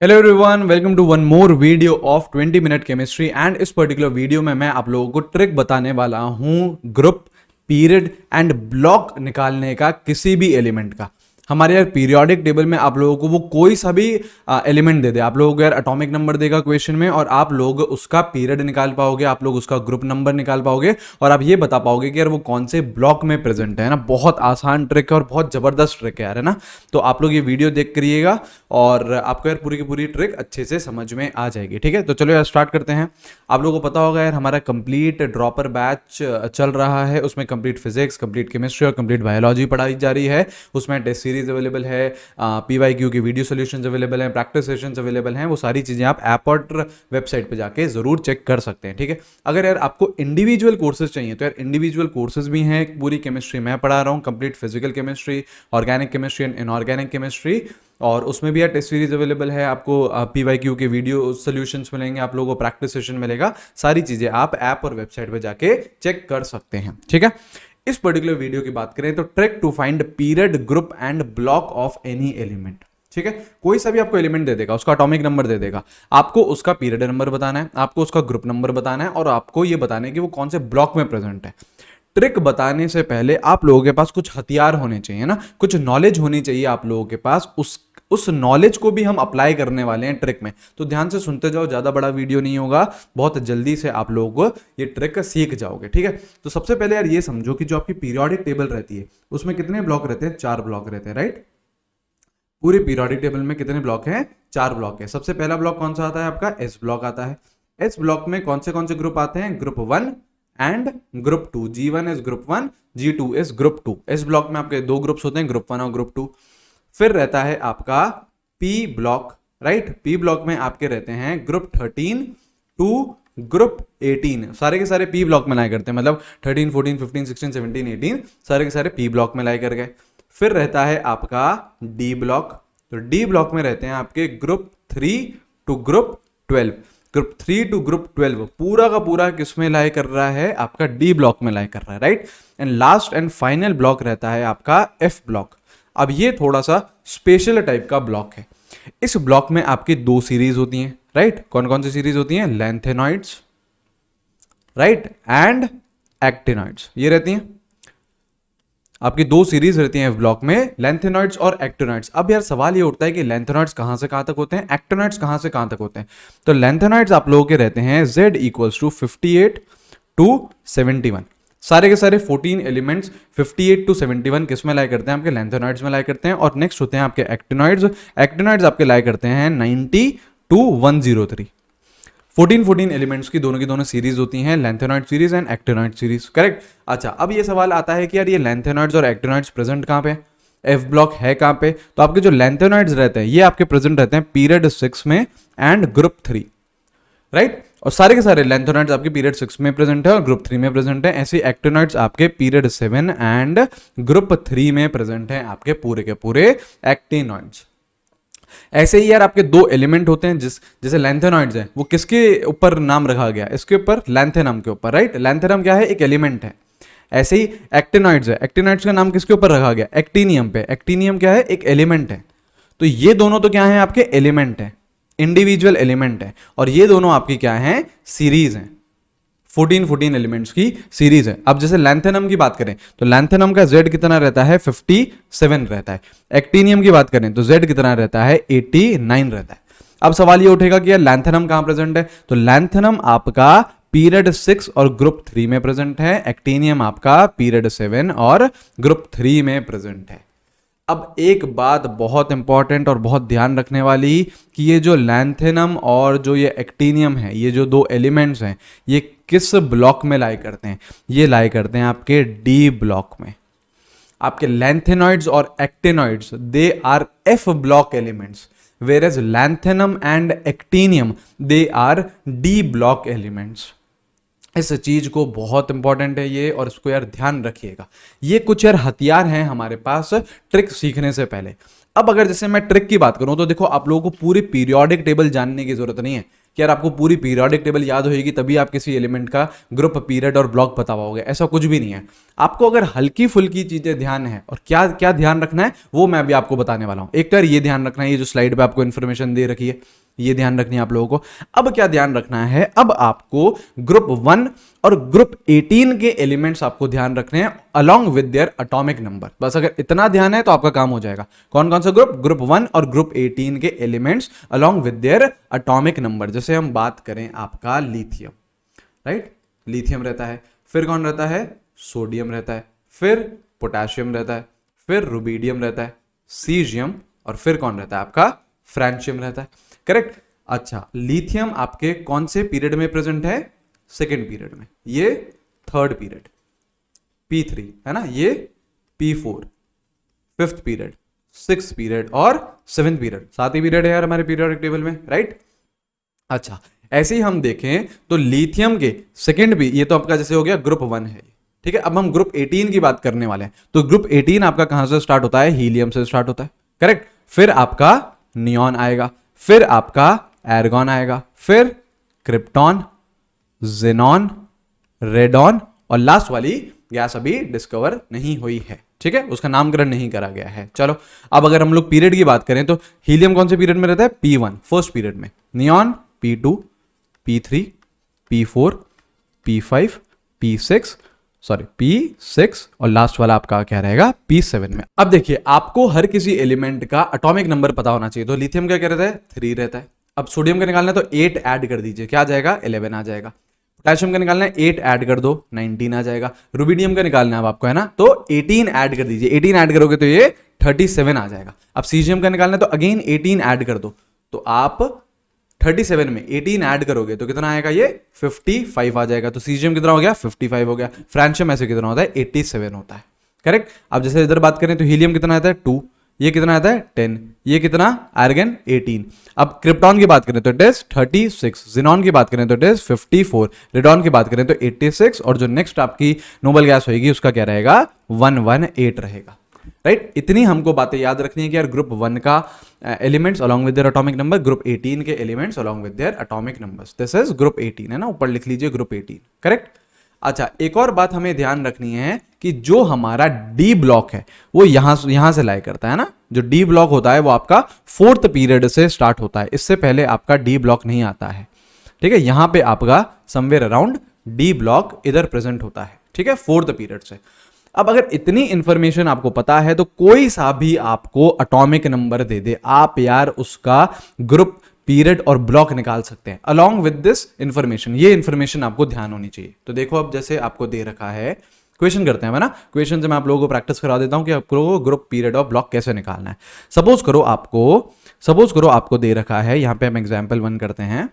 Hello everyone, welcome to one more video of 20 minute chemistry. And इस particular video में मैं आप लोगों को ट्रिक बताने वाला हूं ग्रुप, पीरियड एंड ब्लॉक निकालने का किसी भी एलिमेंट का। हमारे यार पीरियोडिक टेबल में आप लोगों को वो कोई सा भी एलिमेंट दे दे, आप लोगों को यार एटॉमिक नंबर देगा क्वेश्चन में और आप लोग उसका पीरियड निकाल पाओगे, आप लोग उसका ग्रुप नंबर निकाल पाओगे और आप ये बता पाओगे कि यार वो कौन से ब्लॉक में प्रेजेंट है ना। बहुत आसान ट्रिक है और बहुत जबरदस्त ट्रिक है यार, है ना। तो आप लोग ये वीडियो देख करिएगा और आपको यार पूरी की पूरी ट्रिक अच्छे से समझ में आ जाएगी। ठीक है, तो चलो यार स्टार्ट करते हैं। आप लोगों को पता होगा यार हमारा कंप्लीट ड्रॉपर बैच चल रहा है, उसमें कंप्लीट फिजिक्स, कंप्लीट केमिस्ट्री और कंप्लीट बायोलॉजी पढ़ाई जा रही है। उसमें टेस्ट सीरीज अवेलेबल है, PYQ की वीडियो सॉल्यूशंस अवेलेबल हैं, प्रैक्टिस सेशंस अवेलेबल हैं। वो सारी चीज़ें आप ऐप और वेबसाइट पे जाके ज़रूर चेक कर सकते हैं। ठीक है, अगर यार आपको इंडिविजुअल कोर्सेज चाहिए तो यार इंडिविजुअल कोर्सेज भी हैं। पूरी केमिस्ट्री मैं पढ़ा रहा हूँ, complete physical chemistry, organic chemistry and inorganic chemistry, और उसमें भी यार टेस्ट सीरीज अवेलेबल है। आपको PYQ के वीडियो सॉल्यूशंस मिलेंगे, आप लोगों को प्रैक्टिस सेशन मिलेगा। सारी चीज़ें आप ऐप और वेबसाइट पे जाके चेक कर सकते हैं। ठीक है, इस पर्टिकुलर वीडियो की बात करें तो trick to find period, group and block of any element. ठीक है, कोई सा भी आपको एलिमेंट दे देगा, उसका एटॉमिक नंबर दे देगा, आपको उसका पीरियड नंबर बताना है, आपको उसका ग्रुप नंबर बताना है और आपको ये बताना है कि वो कौन से ब्लॉक में प्रेजेंट है। ट्रिक बताने से पहले आप लोगों के पास कुछ हथियार होने चाहिए ना, कुछ नॉलेज होनी चाहिए आप लोगों के पास। उस नॉलेज को भी हम अप्लाई करने वाले हैं ट्रिक में, तो ध्यान से सुनते जाओ। ज़्यादा बड़ा वीडियो नहीं होगा, बहुत जल्दी से आप लोग ये ट्रिक सीख जाओगे। ठीक है, तो सबसे पहले यार ये समझो कि जो आपकी पीरियोडिक टेबल रहती है उसमें कितने ब्लॉक रहते हैं? 4 ब्लॉक रहते हैं, राइट। पूरे पीरियोडिक टेबल में कितने ब्लॉक हैं? 4 ब्लॉक है। सबसे पहला ब्लॉक कौन सा आता है? आपका एस ब्लॉक आता है। एस ब्लॉक में कौन से ग्रुप आते हैं? Group 1 and group 2। G1 is group 1, G2 is group 2। S block में आपके 2 ग्रुप्स होते हैं, ग्रुप 1 और ग्रुप 2। फिर रहता है आपका P block, right. P block में आपके रहते हैं ग्रुप 13 टू ग्रुप 18। सारे के सारे पी ब्लॉक में लाई करते हैं, मतलब 13, 14, 15, 16, 17, 18 सारे के सारे पी ब्लॉक में लाई कर गए। फिर रहता है आपका डी ब्लॉक। तो डी ब्लॉक में रहते हैं आपके group 3 to group 12। Group 3 to group 12 पूरा का पूरा किसमें लाई कर रहा है? आपका डी ब्लॉक में लाई कर रहा है, right. And last and final block रहता है आपका एफ ब्लॉक। अब ये थोड़ा सा स्पेशल टाइप का ब्लॉक है। इस ब्लॉक में आपकी 2 सीरीज होती हैं, राइट। कौन कौन सी सीरीज होती हैं? Lanthanoids, right, and actinoids. ये रहती हैं आपकी 2 सीरीज रहती हैं ब्लॉक में, लैंथेनॉइड्स और एक्टिनॉइड्स। अब यार सवाल ये उठता है कि लैंथेनॉइड्स कहां से कहां तक होते हैं, एक्टिनॉइड्स कहां से कहां तक होते हैं। तो लैंथेनॉइड्स आप लोगों के रहते हैं Z इक्वल्स टू 58 टू 71। सारे के सारे 14 एलिमेंट्स 58 टू 71 किस में लाई करते हैं? आपके लैंथेनॉइड्स में लाई करते हैं। और नेक्स्ट होते हैं आपके एक्टिनॉइड्स। एक्टिनॉइड्स आपके लाई करते हैं 90 टू 103। 14 एलिमेंट्स की दोनों सीरीज होती हैं, lanthanoid series and actinoid series, correct. अच्छा, अब ये सवाल आता है कि यार ये लैंथेनॉइड्स और एक्टिनॉइड्स प्रेजेंट कहाँ पे? एफ ब्लॉक है कहाँ पे? तो आपके जो लैंथेनॉइड्स रहते हैं ये आपके प्रेजेंट रहते हैं पीरियड 6 में एंड ग्रुप 3, राइट। और सारे के सारे लैंथेनॉइड्स आपके पीरियड 6 में प्रेजेंट है और ग्रुप 3 में प्रेजेंट है। ऐसे एक्टिनॉइड्स आपके पीरियड 7 एंड ग्रुप 3 में प्रेजेंट है, आपके पूरे के पूरे एक्टिनॉइड्स। ऐसे ही यार आपके 2 एलिमेंट होते हैं, जैसे लैंथेनॉइड्स है, वो किसके ऊपर नाम रखा गया? इसके ऊपर, लैंथेनम के ऊपर, राइट। लैंथेनम क्या है? एक एलिमेंट है। ऐसे ही एक्टिनॉइड्स है, एक्टिनॉइड्स का नाम किसके ऊपर रखा गया? एक्टिनियम पे। एक्टिनियम क्या है? एक एलिमेंट है। तो ये दोनों तो क्या है? आपके एलिमेंट है, इंडिविजुअल एलिमेंट है, और ये दोनों आपकी क्या है? सीरीज है। 14 एलिमेंट्स की सीरीज है। अब जैसे लैंथेनम की बात करें तो लैंथेनम का Z कितना रहता है? 57 रहता है। एक्टिनियम की बात करें तो Z कितना रहता है? 89 रहता है। अब सवाल ये उठेगा कि यार लैंथेनम कहां प्रेजेंट है? तो लैंथेनम आपका पीरियड 6 और ग्रुप 3 में प्रेजेंट है। एक्टिनियम आपका पीरियड 7 और ग्रुप 3 में प्रेजेंट है। अब एक बात बहुत इंपॉर्टेंट और बहुत ध्यान रखने वाली कि ये जो लैंथेनम और जो ये एक्टिनियम है, ये जो 2 एलिमेंट्स हैं, ये किस ब्लॉक में लाई करते हैं? ये लाई करते हैं आपके डी ब्लॉक में। आपके लैंथेनॉइड्स और actinoids they R F block elements, whereas lanthanum and actinium they R D block elements. इस चीज को बहुत इंपॉर्टेंट है ये, और इसको यार ध्यान रखिएगा। ये कुछ यार हथियार हैं हमारे पास ट्रिक सीखने से पहले। अब अगर जैसे मैं ट्रिक की बात करूं तो देखो, आप लोगों को पूरी पीरियोडिक टेबल जानने की जरूरत नहीं है। कि यार आपको पूरी पीरियोडिक टेबल याद होगी तभी आप किसी एलिमेंट का ग्रुप, पीरियड और ब्लॉक बता पाओगे, ऐसा कुछ भी नहीं है। आपको अगर हल्की फुल्की चीजें ध्यान है और क्या क्या ध्यान रखना है वो मैं अभी आपको बताने वाला हूं। एक तो ये ध्यान रखना है, ये जो स्लाइड पे आपको इन्फॉर्मेशन दे रखी है ये ध्यान रखनी है आप लोगों को। अब क्या ध्यान रखना है, अब आपको ग्रुप 1 और ग्रुप 18 के एलिमेंट्स आपको ध्यान रखने हैं along with their atomic number. बस अगर इतना ध्यान है तो आपका काम हो जाएगा। कौन कौन सा ग्रुप? ग्रुप 1 और ग्रुप 18 के elements along with their atomic number. जैसे हम बात करें आपका लिथियम, राइट, लिथियम रहता है, फिर कौन रहता है? सोडियम रहता है, फिर पोटेशियम रहता है, फिर रुबीडियम रहता है, सीजियम, और फिर कौन रहता है आपका? फ्रेंशियम रहता है, करेक्ट। अच्छा, लिथियम आपके कौन से पीरियड में प्रेजेंट है? सेकेंड पीरियड में, ये थर्ड पीरियड P3 है ना, ये P4 fifth period, sixth period और सेवेंथ पीरियड। 7 ही पीरियड है यार हमारे पीरियोडिक टेबल में, राइट। अच्छा, ऐसे ही हम देखें तो लिथियम के सेकेंड भी, ये तो आपका जैसे हो गया ग्रुप 1 है, ठीक है। अब हम ग्रुप 18 की बात करने वाले हैं। तो ग्रुप 18 आपका कहां से स्टार्ट होता है? हीलियम से स्टार्ट होता है, करेक्ट। फिर आपका नियॉन आएगा, फिर आपका एर्गॉन आएगा, फिर क्रिप्टॉन, जेनॉन, रेडॉन, और लास्ट वाली गैस अभी डिस्कवर नहीं हुई है, ठीक है, उसका नामकरण नहीं करा गया है। चलो, अब अगर हम लोग पीरियड की बात करें तो हीलियम कौन से पीरियड में रहता है? P1 फर्स्ट पीरियड में, neon P2, P3, P4, P5, P6 और लास्ट वाला आपका क्या रहेगा? P7 में। अब देखिए, आपको हर किसी एलिमेंट का एटॉमिक नंबर पता होना चाहिए। तो लिथियम का क्या रहता है? 3 रहता है। अब सोडियम का निकालना है तो 8 ऐड कर दीजिए, क्या आ जाएगा? 11 आ जाएगा। पोटेशियम का निकालना है 8 ऐड कर दो, 19 आ जाएगा। रुबिडियम का निकालना है अब आपको, है ना, तो 18 ऐड कर दीजिए, 18 ऐड करोगे तो ये 37 आ जाएगा। अब सीजियम का निकालना है तो अगेन 18 ऐड कर दो, तो आप 37 में 18 ऐड करोगे तो कितना आएगा? ये 55 आ जाएगा। तो सीजियम कितना हो गया? 55 हो गया। फ्रेंशियम ऐसे कितना होता है? 87 होता है, करेक्ट। अब जैसे इधर बात करें तो हीलियम कितना आता है? 2, ये कितना आता है? 10, ये कितना? आर्गन 18। अब क्रिप्टॉन की बात करें तो इट इज 36, जिनॉन की बात करें तो इट इज 54, रेडॉन की बात करें तो 86, और जो नेक्स्ट आपकी नोबल गैस होगी उसका क्या रहेगा? 118 रहेगा, राइट। इतनी हमको बातें याद रखनी है कि यार ग्रुप 1 का elements along with their atomic number, group 18 के elements along with their atomic numbers, this is group 18, है ना, ऊपर लिख लीजिए ग्रुप 18, करेक्ट। अच्छा, एक और बात हमें ध्यान रखनी है कि जो हमारा डी ब्लॉक है वो यहां से लाई करता है ना। जो डी ब्लॉक होता है वो आपका 4th पीरियड से स्टार्ट होता है, इससे पहले आपका डी ब्लॉक नहीं आता है, ठीक है। यहां पे आपका समवेयर अराउंड डी ब्लॉक इधर प्रेजेंट होता है, ठीक है, 4th पीरियड से। अब अगर इतनी इंफॉर्मेशन आपको पता है तो कोई सा भी आपको एटॉमिक नंबर दे दे, आप यार उसका ग्रुप, पीरियड और ब्लॉक निकाल सकते हैं अलोंग विद दिस इंफॉर्मेशन। ये इंफॉर्मेशन आपको ध्यान होनी चाहिए। तो देखो, अब जैसे आपको दे रखा है, क्वेश्चन करते हैं ना, क्वेश्चन से मैं आप लोगों को प्रैक्टिस करा देता हूं कि आप लोगों को ग्रुप, पीरियड और ब्लॉक कैसे निकालना है। सपोज करो आपको दे रखा है, यहां पे हम एग्जाम्पल 1 करते हैं,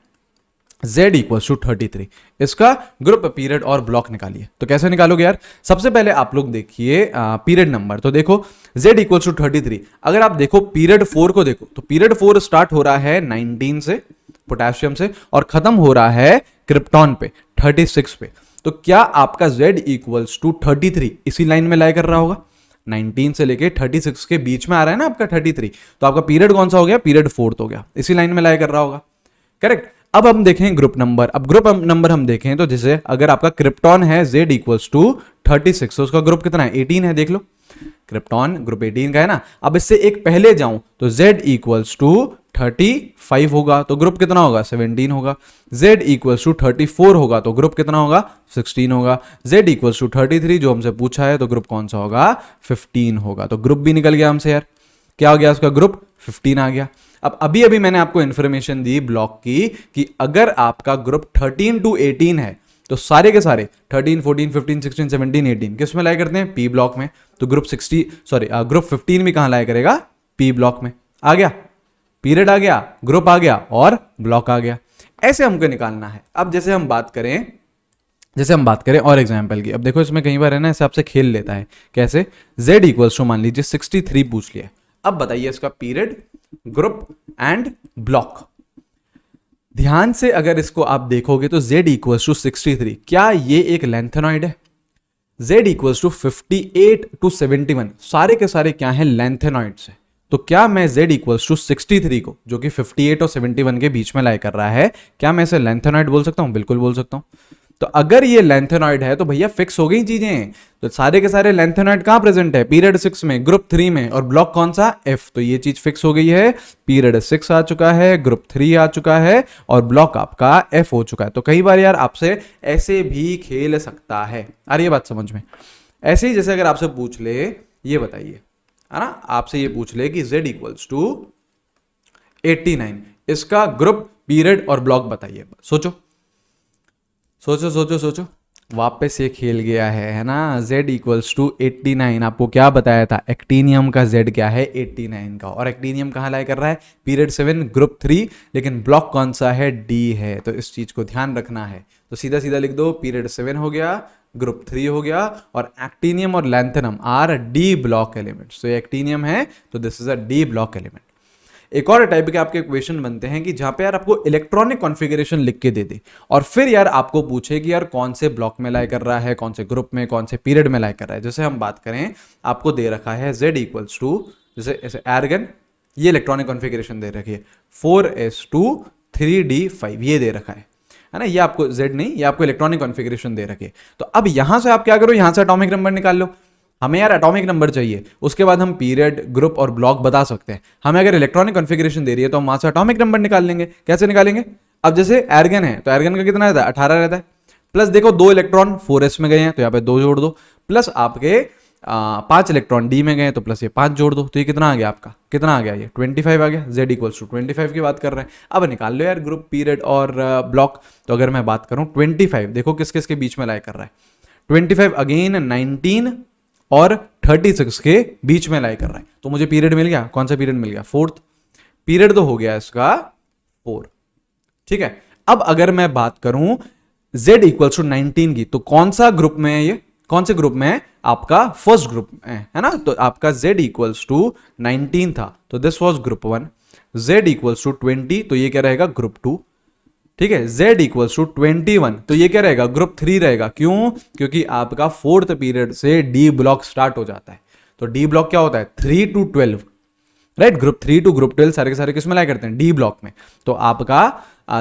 Z इक्वल्स टू 33, इसका ग्रुप, पीरियड और ब्लॉक निकालिए। तो कैसे निकालोगे यार? सबसे पहले आप लोग देखिए पीरियड नंबर। तो देखो Z इक्वल्स टू 33, अगर आप देखो पीरियड 4 को देखो तो पीरियड 4 स्टार्ट हो रहा है 19 से, पोटेशियम से, और खत्म हो रहा है क्रिप्टॉन पे 36 पे। तो क्या आपका Z इक्वल्स टू 33 इसी लाइन में लाई कर रहा होगा? 19 से लेके 36 के बीच में आ रहा है ना आपका 33, तो आपका पीरियड कौन सा हो गया? पीरियड 4 हो गया, इसी लाइन में लाई कर रहा होगा, करेक्ट। अब हम देखें ग्रुप नंबर। अब ग्रुप नंबर हम देखें तो जैसे अगर आपका क्रिप्टॉन है Z इक्वल्स टू 36, तो उसका ग्रुप कितना है? 18 है, देख लो, क्रिप्टॉन ग्रुप 18 का है ना। अब इससे एक पहले जाऊं तो Z इक्वल्स टू 35 होगा, तो ग्रुप कितना होगा? 17 होगा। Z इक्वल्स टू 34 होगा तो ग्रुप कितना होगा? 16 होगा। Z इक्वल्स टू 33 जो हमसे पूछा है तो ग्रुप कौन सा होगा? 15 होगा। तो ग्रुप भी निकल गया हमसे यार, क्या हो गया उसका ग्रुप? 15 आ गया। अब अभी मैंने आपको इंफॉर्मेशन दी ब्लॉक की कि अगर आपका ग्रुप 13 to 18 है तो सारे के सारे 13, 14, 15, 16, 17, 18 किस में लाया करते हैं? पी ब्लॉक में। तो ग्रुप 15 भी कहां लाया करेगा? पी ब्लॉक में। आ गया, पीरियड आ गया, ग्रुप आ गया और ब्लॉक आ गया। ऐसे हमको निकालना है। अब जैसे हम बात करें और एग्जाम्पल की। अब देखो इसमें कई बार है ना ऐसे आपसे खेल लेता है, कैसे? Z इक्वल्स टू मान लीजिए 63 पूछ लिया। अब बताइए इसका पीरियड, ग्रुप एंड ब्लॉक। ध्यान से अगर इसको आप देखोगे तो Z इक्वल्स टू 63, क्या ये एक लेंथेनॉइड है? Z इक्वल्स टू 58 to 71, सारे के सारे क्या है? लेंथेनॉइड्स है। तो क्या मैं z इक्वल्स टू 63 को, जो कि 58 और 71 के बीच में लाई कर रहा है, क्या मैं इसे लेंथेनॉइड बोल सकता हूं? बिल्कुल बोल सकता हूं। तो अगर ये लेंथेनॉइड है तो भैया फिक्स हो गई चीजें। तो सारे के सारे लेंथेनॉइड कहां प्रेजेंट है? पीरियड 6 में, ग्रुप 3 में, और ब्लॉक कौन सा? F। तो ये चीज फिक्स हो गई है, पीरियड 6 आ चुका है, ग्रुप 3 आ चुका है, और ब्लॉक आपका F हो चुका है। तो कई बार यार आपसे ऐसे भी खेल सकता है। आ रही है बात समझ में? ऐसे ही जैसे अगर आपसे पूछ ले, ये बताइए, है ना, आपसे ये पूछ ले कि z इक्वल्स टू 89, इसका ग्रुप, पीरियड और ब्लॉक बताइए। सोचो सोचो सोचो सोचो, वापस ये खेल गया है ना। z इक्वल्स टू 89, आपको क्या बताया था? एक्टीनियम का z क्या है? 89 का। और एक्टीनियम कहाँ लाई कर रहा है? पीरियड 7, ग्रुप 3, लेकिन ब्लॉक कौन सा है? D है। तो इस चीज को ध्यान रखना है। तो सीधा सीधा लिख दो, पीरियड 7 हो गया, ग्रुप 3 हो गया, और एक्टीनियम और lanthanum R D block elements. तो ये एक्टीनियम है, तो this is a D block element. एक और टाइप के आपके क्वेश्चन बनते हैं कि जहां पे यार आपको इलेक्ट्रॉनिक कॉन्फ़िगरेशन लिख के दे दे और फिर यार आपको पूछे कि यार कौन से ब्लॉक में लाई कर रहा है, कौन से ग्रुप में, कौन से पीरियड में लाई कर रहा है। जैसे हम बात करें, आपको दे रखा है z इक्वल्स टू, जैसे ऐसे एर्गन, ये इलेक्ट्रॉनिक कॉन्फ़िगरेशन दे रखी है 4s2 3d5, ये दे रखा है ना। ये आपको z नहीं, ये आपको इलेक्ट्रॉनिक कॉन्फ़िगरेशन दे रखी है। तो अब यहां से आप क्या करो, यहां से एटॉमिक नंबर निकाल लो। हमें यार एटॉमिक नंबर चाहिए, उसके बाद हम पीरियड, ग्रुप और ब्लॉक बता सकते हैं। हमें अगर इलेक्ट्रॉनिक कॉन्फ़िगरेशन दे रही है तो हम वहां से एटॉमिक नंबर निकाल लेंगे। कैसे निकालेंगे? अब जैसे एर्गन है तो एर्गन का कितना रहता है? 18 रहता है। प्लस देखो 2 इलेक्ट्रॉन 4s में गए हैं तो यहाँ पे 2 जोड़ दो, प्लस आपके 5 इलेक्ट्रॉन डी में गए तो प्लस ये 5 जोड़ दो। तो ये कितना आ गया आपका? कितना आ गया? ये 25 आ गया। z इक्वल्स टू 25 की बात कर रहे हैं। अब निकाल लो यार ग्रुप, पीरियड और ब्लॉक। तो अगर मैं बात करूं 25, देखो किस किस के बीच में लाई कर रहा है? 25 अगेन 19 और 36 के बीच में लाई कर रहा है। तो मुझे पीरियड मिल गया। कौन सा पीरियड मिल गया? 4th पीरियड तो हो गया इसका 4। ठीक है। अब अगर मैं बात करूं z इक्वल्स टू 19 की, तो कौन सा ग्रुप में है? ये कौन से ग्रुप में है? आपका फर्स्ट ग्रुप में है ना। तो आपका z इक्वल्स टू 19 था, तो this was group 1। z equals to 20, तो ये क्या रहेगा? ग्रुप 2। ठीक है। z इक्वल्स टू 21, तो ये क्या रहेगा? ग्रुप 3 रहेगा। क्यों? क्योंकि आपका 4th पीरियड से डी ब्लॉक स्टार्ट हो जाता है। तो डी ब्लॉक क्या होता है? 3 to 12, right. Group 3 to group 12 सारे के सारे किस में लाई करते हैं? डी ब्लॉक में। तो आपका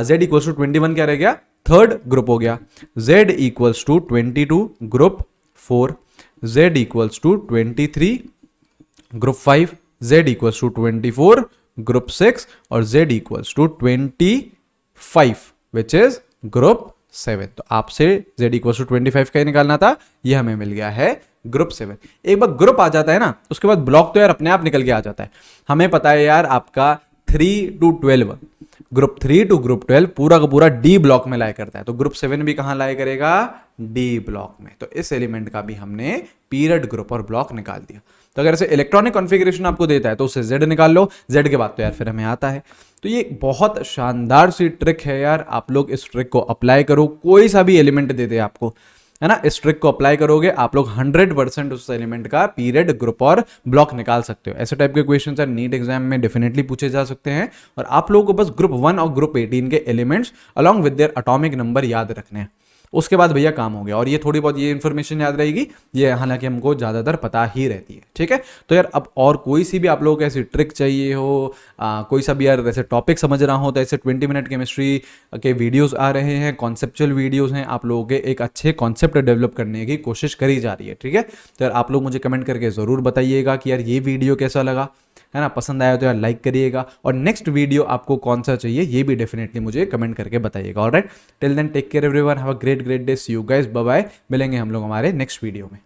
z इक्वल्स टू 21 क्या रह गया? थर्ड ग्रुप हो गया। z equals to 22 group 4, z equals to 23 group 5, z equals to 24 group 6, और z equals to 25 which is group 7। तो आपसे z इक्वल्स टू 25 का ही निकालना था, ये हमें मिल गया है ग्रुप 7। एक बार ग्रुप आ जाता है ना, उसके बाद ब्लॉक तो यार अपने आप निकल के आ जाता है। हमें पता है यार आपका 3 to 12, ग्रुप 3 to ग्रुप 12 पूरा का पूरा डी ब्लॉक में लाई करता है। तो ग्रुप 7 भी कहां लाई करेगा? डी ब्लॉक में। तो इस एलिमेंट का भी हमने पीरियड, ग्रुप और ब्लॉक निकाल दिया। तो अगर ऐसे इलेक्ट्रॉनिक कॉन्फ़िगरेशन आपको देता है तो उससे z निकाल लो, z के बाद तो यार फिर हमें आता है। तो ये बहुत शानदार सी ट्रिक है यार, आप लोग इस ट्रिक को अप्लाई करो। कोई सा भी एलिमेंट दे दे आपको, है ना, इस ट्रिक को अप्लाई करोगे आप लोग 100% उस एलिमेंट का पीरियड, ग्रुप और ब्लॉक निकाल सकते हो। ऐसे टाइप के क्वेश्चन सर नीट एग्जाम में डेफिनेटली पूछे जा सकते हैं, और आप लोगों को बस ग्रुप 1 और ग्रुप 18 के elements along with their atomic number याद रखने हैं। उसके बाद भैया काम हो गया। और ये थोड़ी बहुत ये इन्फॉर्मेशन याद रहेगी, ये हालांकि हमको ज़्यादातर पता ही रहती है। ठीक है। तो यार अब और कोई सी भी आप लोगों को ऐसी ट्रिक चाहिए हो, कोई सा भी यार ऐसे टॉपिक समझ रहा हो, तो ऐसे 20 मिनट केमिस्ट्री के वीडियोस आ रहे हैं, कॉन्सेप्चुअल वीडियोस हैं, आप लोगों के एक अच्छे कॉन्सेप्ट डेवलप करने की कोशिश करी जा रही है। ठीक है। तो यार आप लोग मुझे कमेंट करके ज़रूर बताइएगा कि यार ये वीडियो कैसा लगा, है ना। पसंद आया तो यार लाइक करिएगा, और नेक्स्ट वीडियो आपको कौन सा चाहिए ये भी डेफिनेटली मुझे कमेंट करके बताइएगा। Alright, till then take care everyone, have a great day, see you guys, bye bye. मिलेंगे हम लोग हमारे नेक्स्ट वीडियो में।